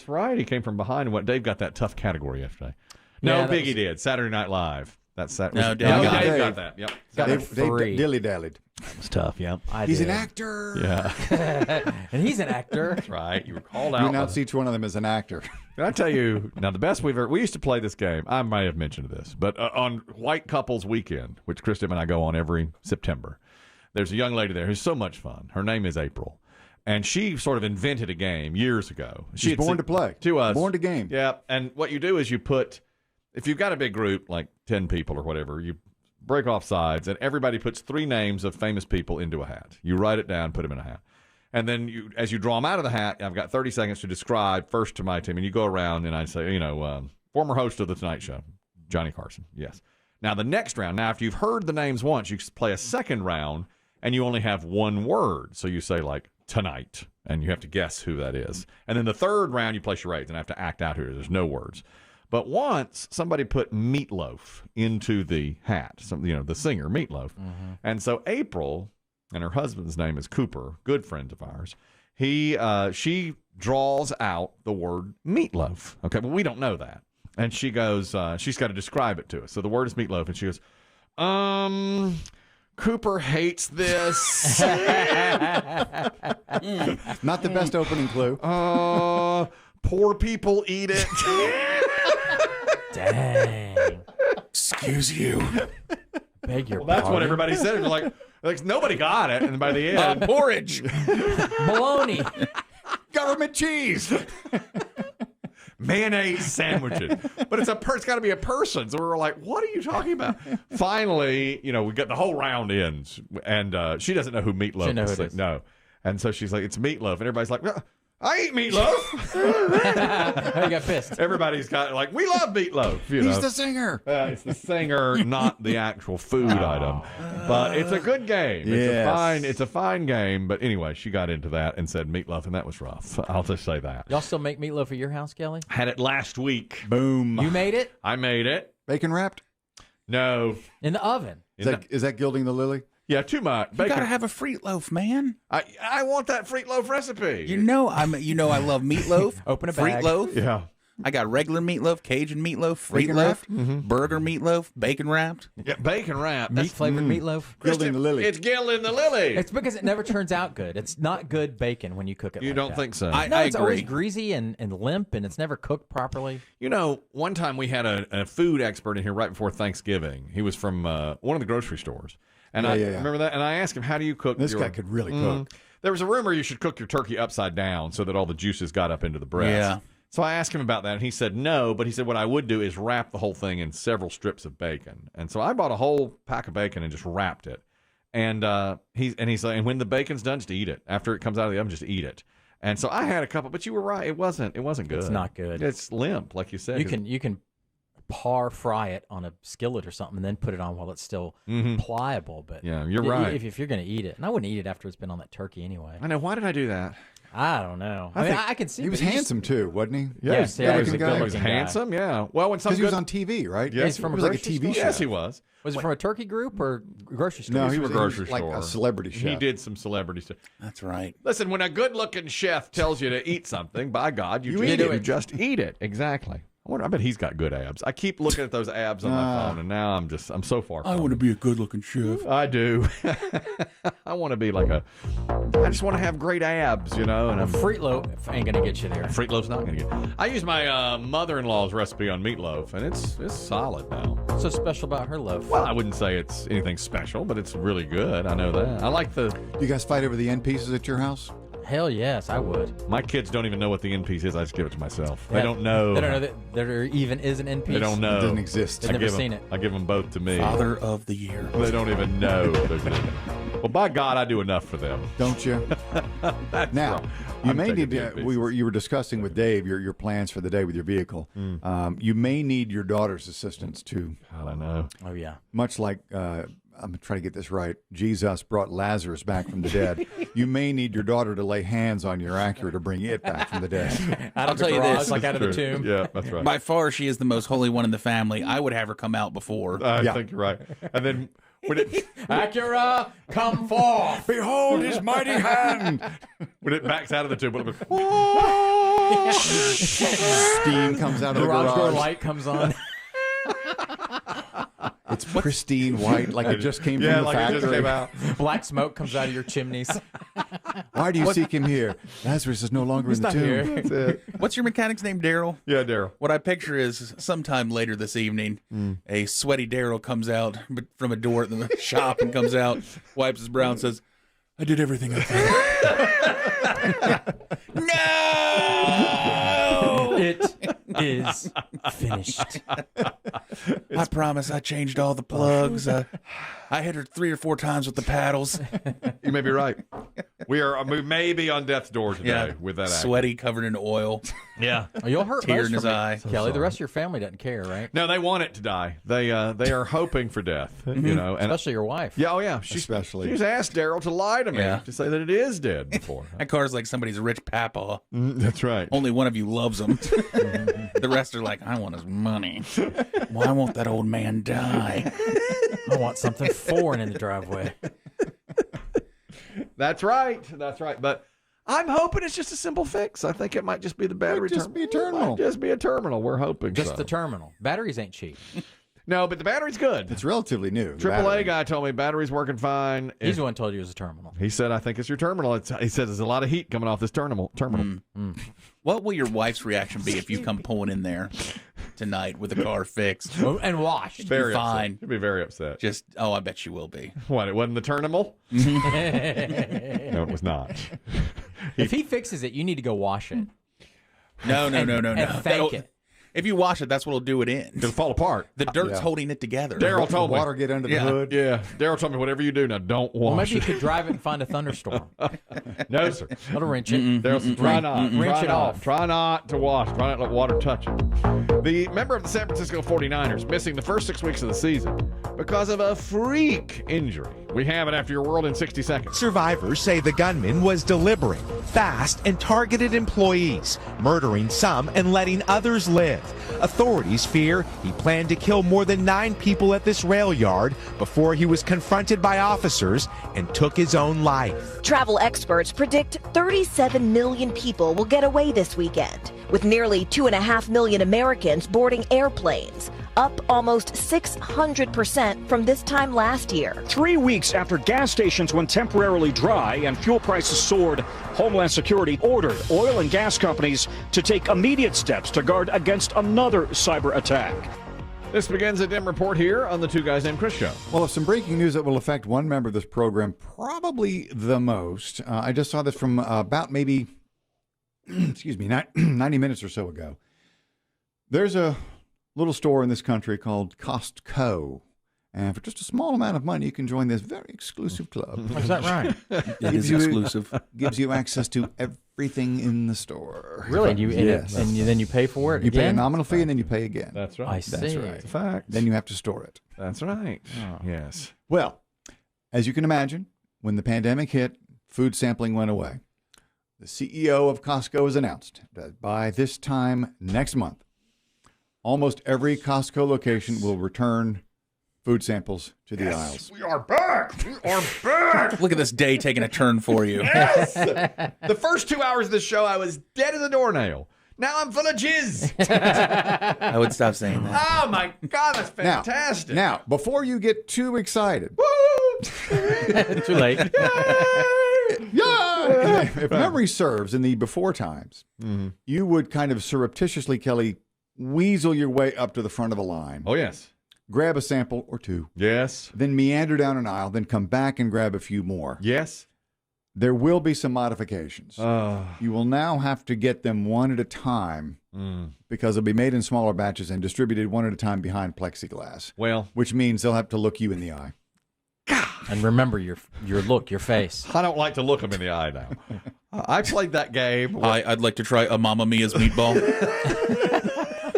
right. He came from behind and went. Dave got that tough category yesterday. No, Biggie did. Saturday Night Live. That's that. No, Dave got that. Yep. Dave dilly-dallied. That was tough. Yep. He's an actor. Yeah. And he's an actor. That's right. You were called out. You announce each one of them as an actor. Can I tell you, now the best we used to play this game, I might have mentioned this, but on White Couples Weekend, which Krista and I go on every September, there's a young lady there who's so much fun. Her name is April. And she sort of invented a game years ago. She's born to play. To us. Born to game. Yeah. And what you do is you put, if you've got a big group, like 10 people or whatever, you break off sides, and everybody puts 3 names of famous people into a hat. You write it down, put them in a hat. And then as you draw them out of the hat, I've got 30 seconds to describe first to my team. And you go around and I say, former host of The Tonight Show, Johnny Carson. Yes. Now, the next round, after you've heard the names once, you play a second round, and you only have one word. So you say, like, tonight, and you have to guess who that is. And then the third round, you play charades and have to act out who it is. There's no words. But once somebody put meatloaf into the hat, the singer, Meatloaf. Mm-hmm. And so April, and her husband's name is Cooper, good friends of ours, she draws out the word meatloaf. Okay, but we don't know that. And she goes, she's got to describe it to us. So the word is meatloaf, and she goes, Cooper hates this. Not the best opening clue. Poor people eat it. Dang. Excuse you. Beg your That's pardon. what everybody said. It was like nobody got it. And by the end, Porridge. Bologna. Government cheese. mayonnaise sandwiches. But it's got to be a person. So we were like, what are you talking about? Finally, we got the whole round ends. And she doesn't know who Meatloaf She is. who it is. No. And so she's like, it's Meatloaf. And everybody's like, I eat meatloaf. You got pissed. Everybody's got we love meatloaf. He's the singer. It's the singer, not the actual food item. But it's a good game. Yes. It's a fine game. But anyway, she got into that and said meatloaf, and that was rough. I'll just say that. Y'all still make meatloaf at your house, Kelly? Had it last week. Boom. You made it? I made it. Bacon wrapped? No. In the oven. Is that gilding the lily? Yeah, too much. You Bacon. gotta have a fruit loaf, man. I want that fruit loaf recipe. I love meatloaf. Open a fruit bag. loaf. Yeah. I got regular meatloaf, Cajun meatloaf, fruit Bacon loaf, wrapped? burger meatloaf, bacon wrapped. Yeah, bacon wrap. Meat flavored meatloaf. Gilding the lily. It's gilding the lily. It's because it never turns out good. It's not good bacon when you cook it. You like don't that. think so? No, I it's always agree. greasy and limp, and it's never cooked properly. One time we had a food expert in here right before Thanksgiving. He was from one of the grocery stores. And I remember that. And I asked him, how do you cook This guy could really cook. There was a rumor you should cook your turkey upside down so that all the juices got up into the breast. Yeah. So I asked him about that, and he said no, but he said what I would do is wrap the whole thing in several strips of bacon. And so I bought a whole pack of bacon and just wrapped it. And he's like, and when the bacon's done, just eat it. After it comes out of the oven, just eat it. And so I had a couple, but you were right, it wasn't good. It's not good. It's limp, like you said. You can fry it on a skillet or something, and then put it on while it's still pliable. But yeah, you're right. If you're going to eat it, and I wouldn't eat it after it's been on that turkey anyway. I know. Why did I do that? I don't know. I can see He was handsome too, wasn't he? Yes, he was a he was handsome. Yeah. Well, when some Because he was on TV, right? Yes, He's from It a was like a grocery TV store? show. Yes, he was. Was it from a turkey group or grocery store? No, he from was a grocery like store. a celebrity chef. He did some celebrity stuff. That's right. Listen, when a good-looking chef tells you to eat something, by God, you eat it. You just eat it. Exactly. I bet he's got good abs. I keep looking at those abs on my phone, and now I'm so far from I want to be a good-looking chef. I do. I want to be I just want to have great abs, and A Fruit Loaf ain't going to get you there. Fruit Loaf's not going to get. I use my mother-in-law's recipe on meatloaf, and it's solid now. What's so special about her loaf? Well, I wouldn't say it's anything special, but it's really good. I know that. I like You guys fight over the end pieces at your house? Hell yes, I would. my kids don't even know what the end piece is. I just give it to myself. They Yeah, don't know. They don't know that there even is an end piece. They don't know. It doesn't exist. They've never seen it. I give them both to me. Father of the year. They don't even know. There's an end. Well, by God, I do enough for them. Don't you? That's Now, wrong. you I'm may taking need the end to. pieces. You were discussing with Dave your plans for the day with your vehicle. You may need your daughter's assistance too. I don't know. Oh yeah. Much like I'm trying to get this right. Jesus brought Lazarus back from the dead. You may need your daughter to lay hands on your Acura to bring it back from the dead. Out I'll of the tell you garage, this. like out of the True. tomb. Yeah, that's right. By far, she is the most holy one in the family. I would have her come out before. I Yeah. think you're right. And then Acura, come forth. Behold his mighty hand. When it backs out of the tube, it'll go, Steam comes out of the Garage door garage. light comes on. It's pristine white, like it just came from the like factory. it just came out. Black smoke comes out of your chimneys. Why do you seek him here? Lazarus is no longer in the not tomb. here. That's it. What's your mechanic's name, Daryl? Yeah, Daryl. What I picture is sometime later this evening, a sweaty Daryl comes out from a door at the shop and comes out, wipes his brow and says, I did everything I could. No! It is finished. I promise I changed all the plugs. I hit her 3 or 4 times with the paddles. You may be right. We may be on death's door today with that act. Sweaty, covered in oil, Yeah. Oh, you'll hurt tear most in his from it, eye. Kelly. The rest of your family doesn't care, right? No, they want it to die. They are hoping for death. You know, and Especially your wife. yeah, oh yeah. Especially. She's asked Daryl to lie to me Yeah. to say that it is dead before. That car's like somebody's rich papa. That's right. Only one of you loves him. The rest are like, I want his money. Why won't that old man die? I want something foreign in the driveway. That's right. That's right. But I'm hoping it's just a simple fix. I think it might just be the battery just be a terminal. Might just be a terminal. We're hoping Just so. the terminal. Batteries ain't cheap. No, but the battery's good. It's relatively new. the AAA battery. guy told me battery's working fine. He's the one who told you it was a terminal. He said, I think it's your terminal. He said there's a lot of heat coming off this terminal. What will your wife's reaction be if you come pulling in there tonight with the car fixed? Oh, and washed. Very Fine. upset. He'd be very upset. Just, oh, I bet you will be. What, it wasn't the terminal? No, it was not. If he fixes it, you need to go wash it. No. And thank That'll- it. If you wash it, that's what'll do it in. It'll fall apart. The dirt's Yeah. holding it together. Daryl The told me. water get under the Yeah. hood. Yeah, Daryl told me, whatever you do, now don't Well, wash maybe you it. could drive it and find a thunderstorm. No, sir. That'll wrench it. Daryl said, try not. Rinse Try it not. off. Try not to wash. Try not to let water touch it. The member of the San Francisco 49ers missing the first 6 weeks of the season because of a freak injury. We have it after your world in 60 seconds. Survivors say the gunman was deliberate, fast, and targeted employees, murdering some and letting others live. Authorities fear he planned to kill more than 9 people at this rail yard before he was confronted by officers and took his own life. Travel experts predict 37 million people will get away this weekend, with nearly 2.5 million Americans boarding airplanes, up almost 600% from this time last year. 3 weeks after gas stations went temporarily dry and fuel prices soared, Homeland Security ordered oil and gas companies to take immediate steps to guard against another cyber attack. This begins a Demm report here on the Two Guys Named Chris show. Well, some breaking news that will affect one member of this program probably the most. I just saw this from about maybe, 90 minutes or so ago. There's a little store in this country called Costco. And for just a small amount of money, you can join this very exclusive club. Is that right? It is exclusive. Gives you access to everything in the store. Really? Yes. Then you pay for it You pay a again? nominal fee and then you pay again. That's right. I see. That's right. It's a fact. Then you have to store it. That's right. Yes. Well, as you can imagine, when the pandemic hit, food sampling went away. The CEO of Costco has announced that by this time next month, almost every Costco location will return food samples to the aisles. We are back. We are back. Look at this day taking a turn for you. Yes. The first 2 hours of this show, I was dead as a doornail. Now I'm full of jizz. I would stop saying that. Oh my God, that's fantastic. Now, before you get too excited, Too late. yeah, if memory serves, in the before times, you would kind of surreptitiously, Kelly, weasel your way up to the front of a line, Oh yes. grab a sample or two, Yes. then meander down an aisle, then come back and grab a few more. Yes. There will be some modifications. You will now have to get them one at a time because they'll be made in smaller batches and distributed one at a time behind plexiglass, Well, which means they'll have to look you in the eye. And remember your look, your face. I don't like to look them in the eye now. I played that game. I'd like to try a Mamma Mia's meatball.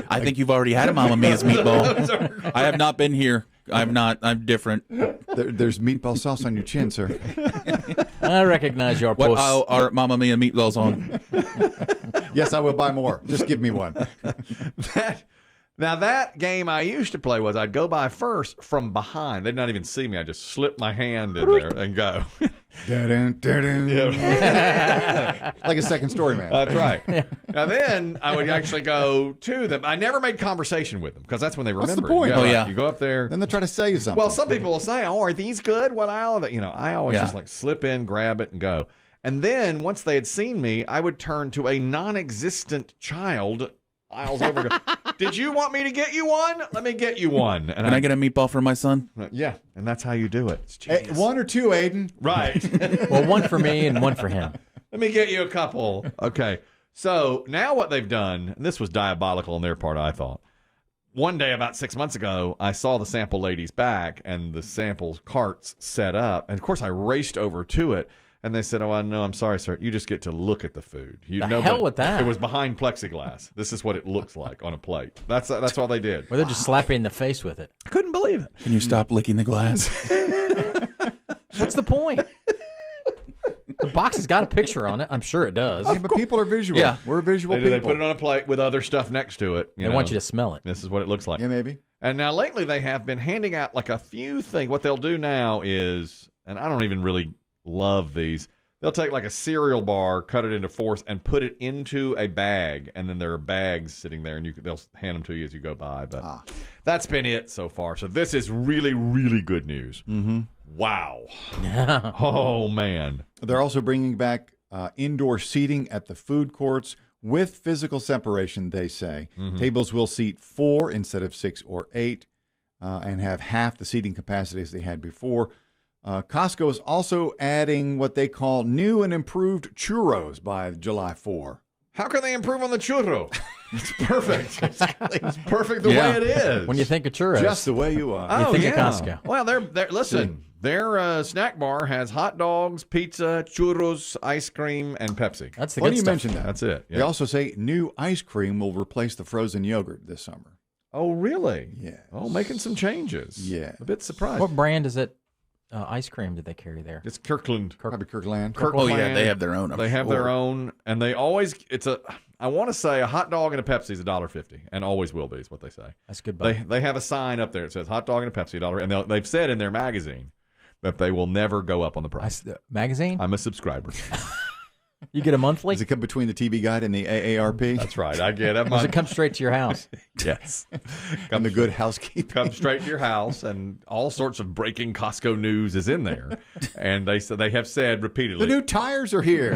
I think you've already had a Mamma Mia's meatball. I have not been here. I'm not. I'm different. There's meatball sauce on your chin, sir. I recognize your What post. are Mamma Mia meatballs on? Yes, I will buy more. Just give me one. Now, that game I used to play was I'd go by first from behind. They'd not even see me. I'd just slip my hand in there and go. Like a second story man. That's right. Now, then I would actually go to them. I never made conversation with them because that's when they remember. What's the point? You go up there. Then they try to sell you something. Well, some people will say, "Oh, are these good? What aisle?" I always just like slip in, grab it, and go. And then once they had seen me, I would turn to a non-existent child aisles over. And go, did you want me to get you one? Let me get you one. And Can I get a meatball for my son? Yeah, and that's how you do it. Hey, 1 or 2, Aiden. Right. Well, one for me and one for him. Let me get you a couple. Okay. So now what they've done, and this was diabolical on their part, I thought. One day about 6 months ago, I saw the sample ladies back and the sample carts set up. And, of course, I raced over to it. And they said, "Oh, no, I'm sorry, sir. You just get to look at the food. You The hell with that. It was behind plexiglass. This is what it looks like on a plate. That's all they did. Or they'll just slap you in the face with it. I couldn't believe it. Can you stop licking the glass? What's the point? The box has got a picture on it. I'm sure it does. Yeah, but people are visual. Yeah. We're visual They people. put it on a plate with other stuff next to it. They want you to smell it. This is what it looks like. Yeah, maybe. And now lately they have been handing out like a few things. What they'll do now is, and I don't even really love these, they'll take like a cereal bar, cut it into fourths, and put it into a bag. And then there are bags sitting there, and they'll hand them to you as you go by. But that's been it so far. So this is really, really good news. Mm-hmm. Wow. Oh, man. They're also bringing back indoor seating at the food courts with physical separation, they say. Mm-hmm. Tables will seat 4 instead of 6 or 8 and have half the seating capacity as they had before. Costco is also adding what they call new and improved churros by July 4. How can they improve on the churro? It's perfect. It's perfect the way it is. When you think of churros, Just the way you are. you think of Costco. Well, listen, their snack bar has hot dogs, pizza, churros, ice cream, and Pepsi. That's the Funny good you stuff. mentioned that. That's it. They Yeah. also say new ice cream will replace the frozen yogurt this summer. Oh, really? Yes. Oh, making some changes. Yeah. A bit surprised. What brand is it? Ice cream did they carry there? It's Kirkland. Probably Kirkland. Oh, yeah, they have their own. They have their own, and they always, I want to say a hot dog and a Pepsi is $1.50, and always will be, is what they say. That's good. Buddy. They have a sign up there that says hot dog and a Pepsi, $1, and they've said in their magazine that they will never go up on the price. Magazine? I'm a subscriber. You get a monthly? Does it come between the TV Guide and the AARP? That's right. I get it. Does it come straight to your house? Yes. And the Good Housekeeping. Come straight to your house, and all sorts of breaking Costco news is in there. And they have said repeatedly. The new tires are here.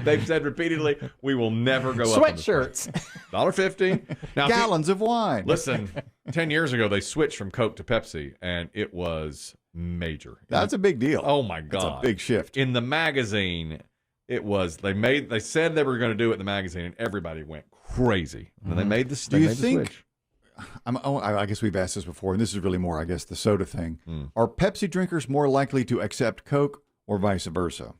They've said repeatedly, we will never go up on this price. Sweatshirts. $1.50. Now, Gallons of wine. listen, 10 years ago, they switched from Coke to Pepsi, and it was major. That's a big deal. Oh, my That's God. a big shift. In the magazine, it was, they said they were going to do it in the magazine, and everybody went crazy. And they made the Do you the think, switch. I guess we've asked this before, and this is really more, I guess, the soda thing. Are Pepsi drinkers more likely to accept Coke or vice versa?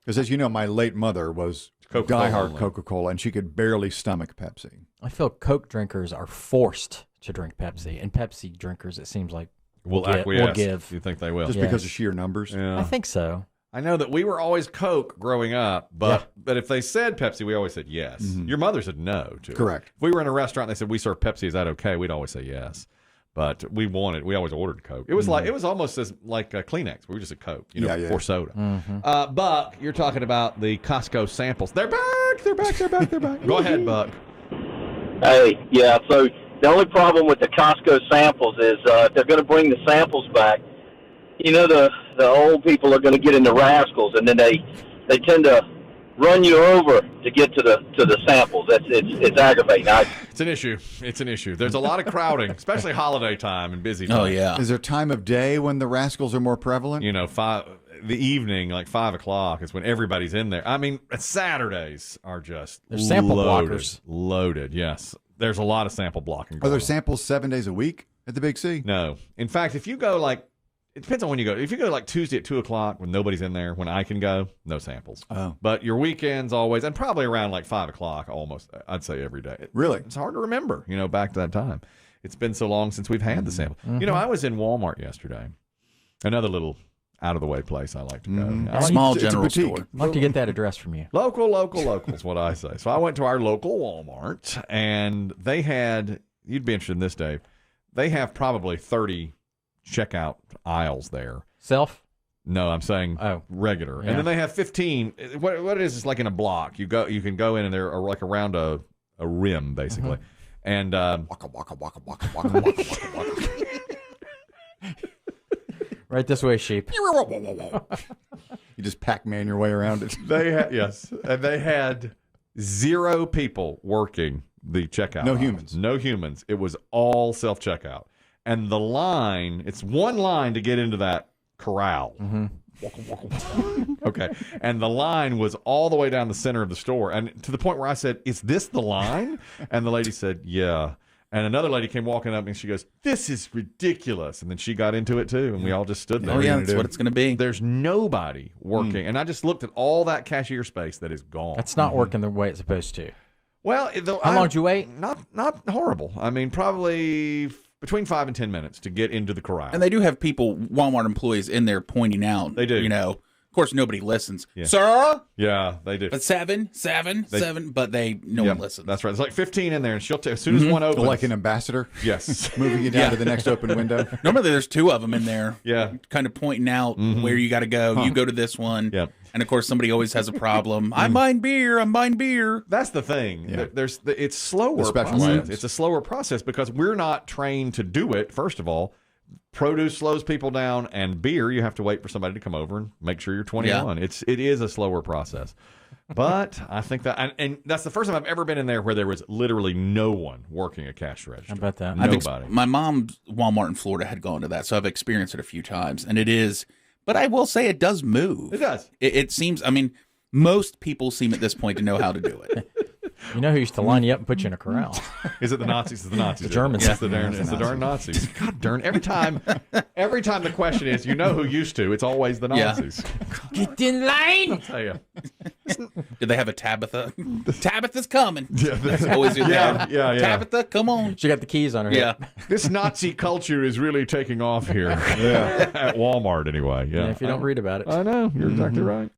Because as you know, my late mother was Coca-Cola diehard only. Coca-Cola, and she could barely stomach Pepsi. I feel Coke drinkers are forced to drink Pepsi, and Pepsi drinkers, it seems like, Will will give. You think they will? Just because of sheer numbers. Yeah. I think so. I know that we were always Coke growing up, but if they said Pepsi, we always said yes. Your mother said no, too. Correct. If we were in a restaurant and they said, we serve Pepsi, is that okay? We'd always say yes. But we always ordered Coke. It was it was almost like a Kleenex. We were just a Coke, for soda. Buck, you're talking about the Costco samples. They're back. They're back. They're back. They're back. Go ahead, Buck. Hey, yeah, so the only problem with the Costco samples is if they're going to bring the samples back, the old people are going to get into rascals, and then they tend to run you over to get to the samples. It's aggravating. It's an issue. It's an issue. There's a lot of crowding, especially holiday time and busy time. Oh, yeah. Is there time of day when the rascals are more prevalent? The evening, like 5 o'clock, is when everybody's in there. I mean, Saturdays are just There's sample loaded, blockers. Loaded, yes. There's a lot of sample blocking Are going there on. samples 7 days a week at the Big C? No. In fact, if you go it depends on when you go. If you go like Tuesday at 2 o'clock when nobody's in there, when I can go, no samples. Oh. But your weekends always, and probably around like 5 o'clock almost, I'd say every day. Really? It's hard to remember, back to that time. It's been so long since we've had the sample. I was in Walmart yesterday. Another little out of the way place I like to go. I like Small it's a general boutique. store. I'd like to get that address from you. local is what I say. So I went to our local Walmart, and they had, you'd be interested in this, Dave, they have probably 30 checkout aisles there. Self? No, I'm saying regular. Yeah. And then they have 15. What it is like in a block. You can go in and they're like around a rim, basically. And Waka, waka, waka, waka, waka, waka, waka, waka. Right this way, sheep. You just Pac-Man your way around it. they had, yes, and they had 0 people working the checkout. No aisles. humans. No humans. It was all self-checkout. And the line, it's one line to get into that corral. Okay. And the line was all the way down the center of the store. And to the point where I said, is this the line? And the lady said, yeah. And another lady came walking up and she goes, this is ridiculous. And then she got into it too. And we all just stood there. Oh, yeah, that's what it's going to be. There's nobody working. And I just looked at all that cashier space that is gone. That's not working the way it's supposed to. Well, How long did you wait? Not horrible. I mean, probably between 5 and 10 minutes to get into the corral. And they do have people, Walmart employees, in there pointing out. They do. You know, of course, nobody listens. Yeah. Sir? Yeah, they do. But seven, but no one listens. That's right. There's like 15 in there, and she'll as soon as one opens. Like an ambassador? Yes. Moving you down to the next open window? Normally, there's 2 of them in there. Yeah. Kind of pointing out where you got to go. You go to this one. Yep. And of course, somebody always has a problem. I'm buying beer. That's the thing. Yeah. It's slower The special process. ones. It's a slower process because we're not trained to do it, first of all. Produce slows people down, and beer, you have to wait for somebody to come over and make sure you're 21. Yeah. It is a slower process. But I think that, and that's the first time I've ever been in there where there was literally no one working a cash register. How about that? Nobody. My mom's Walmart in Florida had gone to that, so I've experienced it a few times. And it is, but I will say it does move. It does. It seems, I mean, most people seem at this point to know how to do it. You know who used to line you up and put you in a corral? Is it the Nazis? It's the Nazis. The Germans. It's the darn Nazis. God darn. Every time the question is, you know who used to, it's always the Nazis. Get in line! I'll tell you. Did they have a Tabitha? Tabitha's coming. Yeah, That's always your dad. yeah. Tabitha, come on. She got the keys on her Yeah. hip. This Nazi culture is really taking off here. At Walmart, anyway. Yeah. Yeah, if you don't read about it. I know. You're exactly right.